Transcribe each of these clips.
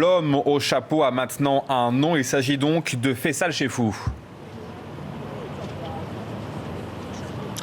L'homme au chapeau a maintenant un nom. Il s'agit donc de Faisal Cheffouf.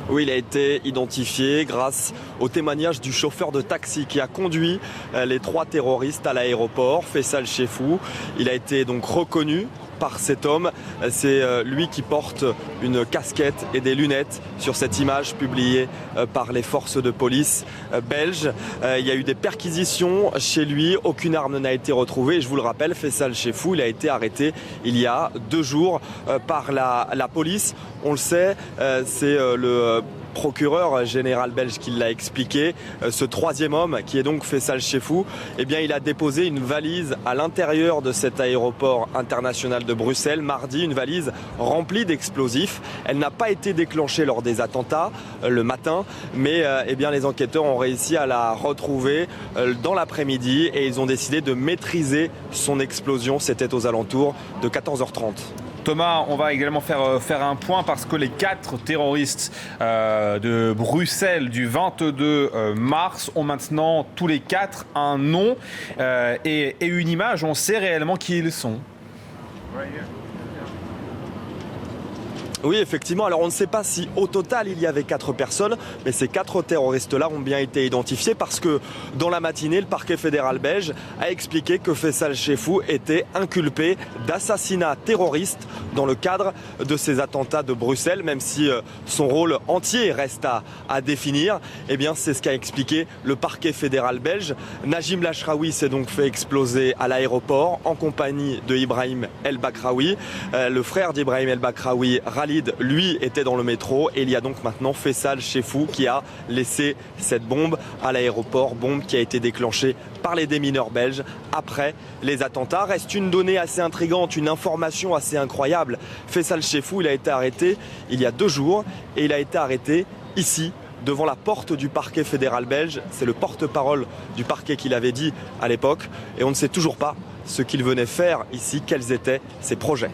Oui, il a été identifié grâce au témoignage du chauffeur de taxi qui a conduit les 3 terroristes à l'aéroport, Faisal Cheffouf. Il a été donc reconnu par cet homme. C'est lui qui porte une casquette et des lunettes sur cette image publiée par les forces de police belges. Il y a eu des perquisitions chez lui, aucune arme n'a été retrouvée. Et je vous le rappelle, Faisal Cheffouf, il a été arrêté il y a 2 jours par la police. On le sait, c'est le procureur général belge qui l'a expliqué. Ce 3e homme, qui est donc Faisal Cheffouf, eh bien, il a déposé une valise à l'intérieur de cet aéroport international de Bruxelles mardi, une valise remplie d'explosifs. Elle n'a pas été déclenchée lors des attentats le matin, mais eh bien, les enquêteurs ont réussi à la retrouver dans l'après-midi et ils ont décidé de maîtriser son explosion. C'était aux alentours de 14h30. Thomas, on va également faire un point parce que les 4 terroristes de Bruxelles du 22 mars ont maintenant tous les 4 un nom et une image. On sait réellement qui ils sont. Oui, effectivement. Alors, on ne sait pas si au total il y avait 4 personnes, mais ces 4 terroristes-là ont bien été identifiés parce que dans la matinée, le parquet fédéral belge a expliqué que Faisal Cheffouf était inculpé d'assassinat terroriste dans le cadre de ces attentats de Bruxelles, même si son rôle entier reste à définir. Eh bien, c'est ce qu'a expliqué le parquet fédéral belge. Najim Lachraoui s'est donc fait exploser à l'aéroport en compagnie de Ibrahim El Bakraoui. Le frère d'Ibrahim El Bakraoui, Khalid, lui, était dans le métro et il y a donc maintenant Faisal Cheffouf qui a laissé cette bombe à l'aéroport, bombe qui a été déclenchée par les démineurs belges après les attentats. Reste une donnée assez intrigante, une information assez incroyable. Faisal Cheffouf, il a été arrêté il y a 2 jours et il a été arrêté ici, devant la porte du parquet fédéral belge. C'est le porte-parole du parquet qui l'avait dit à l'époque et on ne sait toujours pas ce qu'il venait faire ici, quels étaient ses projets.